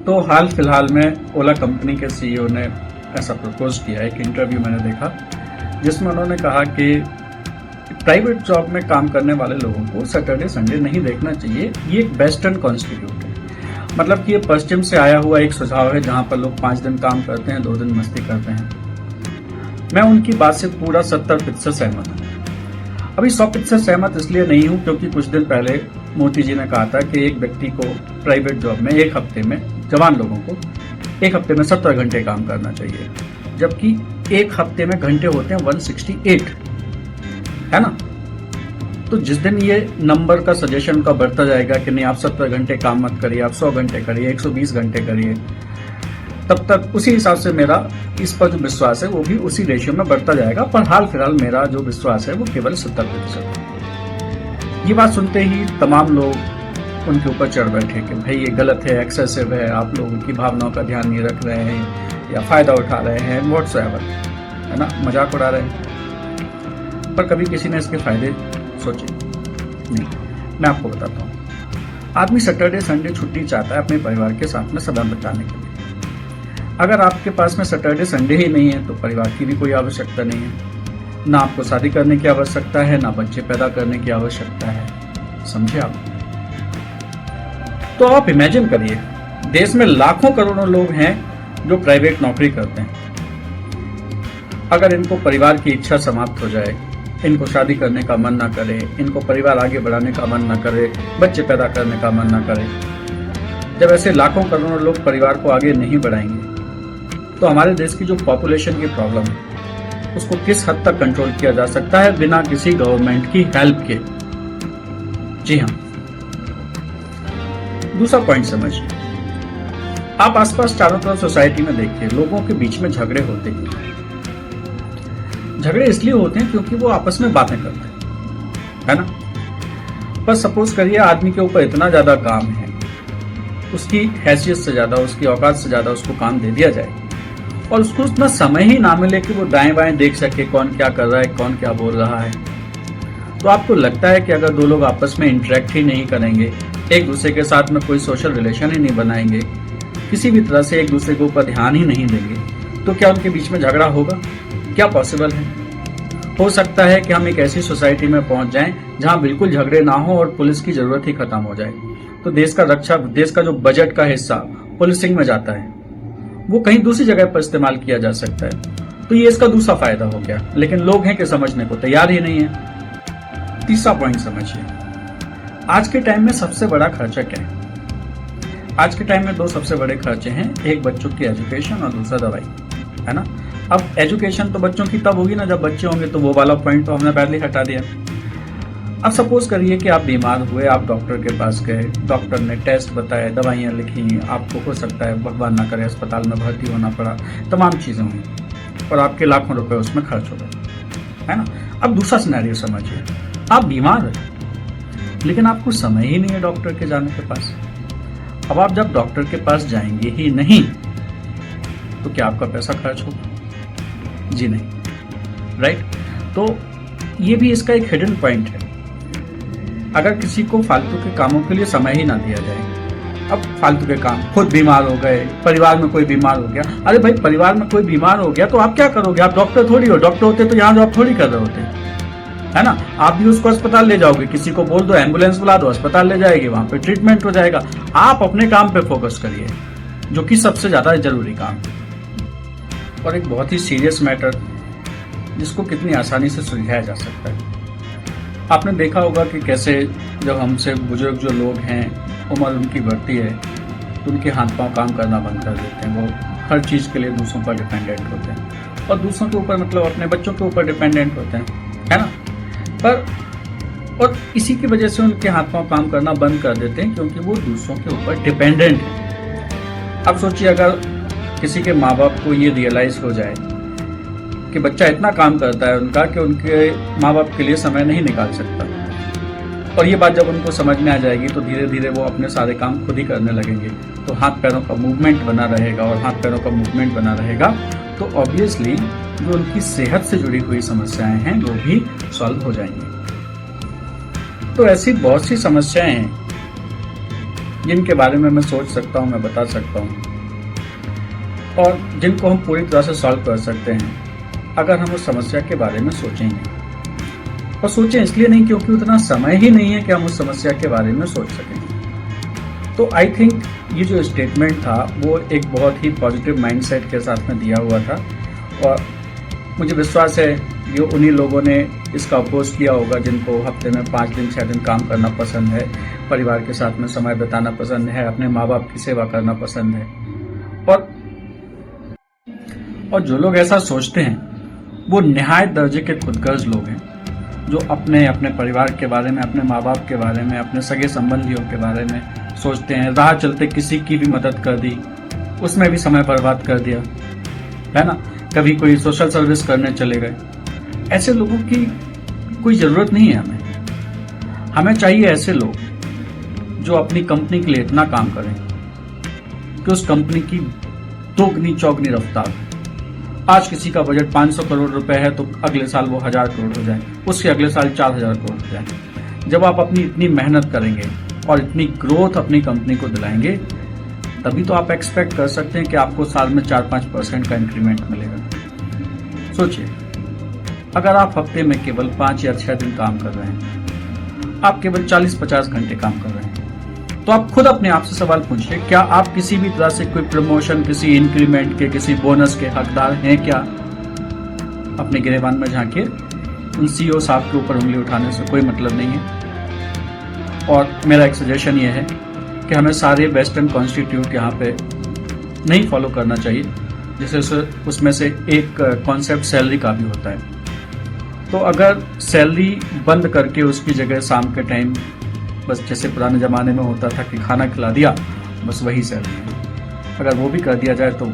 तो हाल फिलहाल में ओला कंपनी के सीईओ ने ऐसा प्रपोज किया, एक इंटरव्यू मैंने देखा जिसमें उन्होंने कहा कि प्राइवेट जॉब में काम करने वाले लोगों को सैटरडे संडे नहीं देखना चाहिए। ये एक वेस्टर्न कॉन्स्टिट्यूट है, मतलब कि ये पश्चिम से आया हुआ एक सुझाव है जहां पर लोग 5 दिन काम करते हैं, 2 दिन मस्ती करते हैं। मैं उनकी बात से पूरा 70% सहमत हूँ। अभी 100% सहमत इसलिए नहीं हूँ क्योंकि कुछ दिन पहले मोदी जी ने कहा था कि एक व्यक्ति को प्राइवेट जॉब में एक हफ्ते में, जवान लोगों को एक हफ्ते में 70 घंटे काम करना चाहिए, जबकि एक हफ्ते में घंटे होते हैं 168, है ना। तो जिस दिन ये नंबर का सजेशन का बढ़ता जाएगा कि नहीं आप 70 घंटे काम मत करिए, आप 100 घंटे करिए, 120 घंटे करिए, तब तक उसी हिसाब से मेरा इस पर जो विश्वास है वो भी उसी रेशियो में बढ़ता जाएगा। पर हाल फिलहाल मेरा जो विश्वास है वो केवल 70% है। ये बात सुनते ही तमाम लोग उनके ऊपर चढ़ बैठे कि भाई ये गलत है, एक्सेसिव है, आप लोगों की भावनाओं का ध्यान नहीं रख रहे हैं या फायदा उठा रहे हैं, व्हाट्सएवर, है ना, मजाक उड़ा रहे हैं। पर कभी किसी ने इसके फायदे सोचे नहीं। मैं आपको बताता हूँ, आदमी सैटरडे संडे छुट्टी चाहता है अपने परिवार के साथ में समय बिताने के लिए। अगर आपके पास में सैटरडे संडे ही नहीं है तो परिवार की भी कोई आवश्यकता नहीं है, ना आपको शादी करने की आवश्यकता है, ना बच्चे पैदा करने की आवश्यकता है। समझे आप? तो आप इमेजिन करिए, देश में लाखों करोड़ों लोग हैं जो प्राइवेट नौकरी करते हैं। अगर इनको परिवार की इच्छा समाप्त हो जाए, इनको शादी करने का मन ना करे, इनको परिवार आगे बढ़ाने का मन ना करे, बच्चे पैदा करने का मन ना करे, जब ऐसे लाखों करोड़ों लोग परिवार को आगे नहीं बढ़ाएंगे तो हमारे देश की जो पॉपुलेशन की प्रॉब्लम है उसको किस हद तक कंट्रोल किया जा सकता है बिना किसी गवर्नमेंट की हेल्प के? जी हाँ। दूसरा पॉइंट समझिए, आप आसपास चारों तरफ सोसाइटी में देखिए, लोगों के बीच में झगड़े होते हैं। झगड़े इसलिए होते हैं क्योंकि वो आपस में बातें करते हैं, है ना। पर सपोज करिए आदमी के ऊपर इतना ज्यादा काम है, उसकी हैसियत से ज्यादा, उसकी औकात से ज्यादा उसको काम दे दिया जाए और उसको उतना समय ही ना मिले कि वो दाएं बाएं देख सके कौन क्या कर रहा है, कौन क्या बोल रहा है। तो आपको लगता है कि अगर दो लोग आपस में इंटरेक्ट ही नहीं करेंगे, एक दूसरे के साथ में कोई सोशल रिलेशन ही नहीं बनाएंगे, किसी भी तरह से एक दूसरे के ऊपर ध्यान ही नहीं देंगे, तो क्या उनके बीच में झगड़ा होगा? क्या पॉसिबल है? हो सकता है कि हम एक ऐसी सोसाइटी में पहुंच जाएं जहां बिल्कुल झगड़े ना हो और पुलिस की जरूरत ही खत्म हो जाए। तो देश का जो बजट का हिस्सा पुलिसिंग में जाता है वो कहीं दूसरी जगह पर इस्तेमाल किया जा सकता है। तो ये इसका दूसरा फायदा हो गया, लेकिन लोग हैं कि समझने को तैयार ही नहीं है। तीसरा पॉइंट समझिए, आज के टाइम में सबसे बड़ा खर्चा क्या है? आज के टाइम में 2 सबसे बड़े खर्चे हैं, एक बच्चों की एजुकेशन और दूसरा दवाई, है ना। अब एजुकेशन तो बच्चों की तब होगी ना जब बच्चे होंगे, तो वो वाला पॉइंट तो हमने पहले हटा दिया। अब सपोज करिए कि आप बीमार हुए, आप डॉक्टर के पास गए, डॉक्टर ने टेस्ट बताए, दवाइयाँ लिखी, आपको हो सकता है भगवान ना करे अस्पताल में भर्ती होना पड़ा, तमाम चीज़ें हुई और आपके लाखों रुपए उसमें खर्च हो गए, है ना। अब दूसरा सिनेरियो समझिए, आप बीमार हैं लेकिन आपको समय ही नहीं है डॉक्टर के जाने के पास। अब आप जब डॉक्टर के पास जाएंगे ही नहीं तो क्या आपका पैसा खर्च होगा? जी नहीं, राइट। तो ये भी इसका एक हिडन पॉइंट है। अगर किसी को फालतू के कामों के लिए समय ही ना दिया जाए, अब फालतू के काम, खुद बीमार हो गए, परिवार में कोई बीमार हो गया, अरे भाई परिवार में कोई बीमार हो गया तो आप क्या करोगे? आप डॉक्टर थोड़ी हो, डॉक्टर होते तो यहाँ जॉब थोड़ी कर रहे होते, है ना। आप भी उसको अस्पताल ले जाओगे, किसी को बोल दो एम्बुलेंस बुला दो, अस्पताल ले जाएगी, वहां पे ट्रीटमेंट हो जाएगा। आप अपने काम पे फोकस करिए जो कि सबसे ज्यादा जरूरी काम है। और एक बहुत ही सीरियस मैटर जिसको कितनी आसानी से सुलझाया जा सकता है। आपने देखा होगा कि कैसे जब हमसे बुजुर्ग जो लोग हैं, उम्र उनकी बढ़ती है तो उनके हाथ पांव काम करना बंद कर देते हैं, वो हर चीज़ के लिए दूसरों पर डिपेंडेंट होते हैं और दूसरों के ऊपर मतलब अपने बच्चों के ऊपर डिपेंडेंट होते हैं, है ना। पर और इसी की वजह से उनके हाथ पांव काम करना बंद कर देते हैं क्योंकि वो दूसरों के ऊपर डिपेंडेंट है। अब सोचिए अगर किसी के माँ बाप को ये रियलाइज हो जाए कि बच्चा इतना काम करता है उनका कि उनके माँ बाप के लिए समय नहीं निकाल सकता, और ये बात जब उनको समझ में आ जाएगी तो धीरे धीरे वो अपने सारे काम खुद ही करने लगेंगे। तो हाथ पैरों का मूवमेंट बना रहेगा, और हाथ पैरों का मूवमेंट बना रहेगा तो ऑब्वियसली जो उनकी सेहत से जुड़ी हुई समस्याएं हैं वो भी सॉल्व हो जाएंगी। तो ऐसी बहुत सी समस्याएं हैं जिनके बारे में मैं सोच सकता हूँ, मैं बता सकता हूँ, और जिनको हम पूरी तरह से सॉल्व कर सकते हैं अगर हम उस समस्या के बारे में सोचेंगे। और सोचें इसलिए नहीं क्योंकि उतना समय ही नहीं है कि हम उस समस्या के बारे में सोच सकें। तो आई थिंक ये जो स्टेटमेंट था वो एक बहुत ही पॉजिटिव माइंडसेट के साथ में दिया हुआ था, और मुझे विश्वास है ये उन्हीं लोगों ने इसका अपोज किया होगा जिनको हफ्ते में 5 दिन 6 दिन काम करना पसंद है, परिवार के साथ में समय बिताना पसंद है, अपने माँ बाप की सेवा करना पसंद है। और जो लोग ऐसा सोचते हैं वो निहायत दर्जे के खुदगर्ज लोग हैं, जो अपने परिवार के बारे में, अपने माँ बाप के बारे में, अपने सगे संबंधियों के बारे में सोचते हैं। राह चलते किसी की भी मदद कर दी, उसमें भी समय बर्बाद कर दिया, है ना। कभी कोई सोशल सर्विस करने चले गए। ऐसे लोगों की कोई ज़रूरत नहीं है हमें चाहिए ऐसे लोग जो अपनी कंपनी के लिए इतना काम करें कि उस कंपनी की दोगुनी चौगुनी रफ्तार। आज किसी का बजट 500 करोड़ रुपए है तो अगले साल वो 1000 करोड़ हो जाए, उसके अगले साल 4000 करोड़ हो जाए। जब आप अपनी इतनी मेहनत करेंगे और इतनी ग्रोथ अपनी कंपनी को दिलाएंगे, तभी तो आप एक्सपेक्ट कर सकते हैं कि आपको साल में 4-5% का इंक्रीमेंट मिलेगा। सोचिए, अगर आप हफ्ते में केवल 5 या 6 दिन काम कर रहे हैं, आप केवल 40-50 घंटे काम कर रहे हैं, तो आप खुद अपने आप से सवाल पूछिए, क्या आप किसी भी तरह से कोई प्रमोशन, किसी इंक्रीमेंट के, किसी बोनस के हकदार हैं क्या? अपने गिरेबान में झांकिए। उन सीईओ साहब के ऊपर उंगली उठाने से कोई मतलब नहीं है। और मेरा एक सजेशन ये है कि हमें सारे वेस्टर्न कॉन्स्टिट्यूट यहाँ पे नहीं फॉलो करना चाहिए, जैसे उसमें से एक कॉन्सेप्ट सैलरी का भी होता है। तो अगर सैलरी बंद करके उसकी जगह शाम के टाइम बस जैसे पुराने ज़माने में होता था कि खाना खिला दिया, बस वही सैलरी है, अगर वो भी कर दिया जाए तो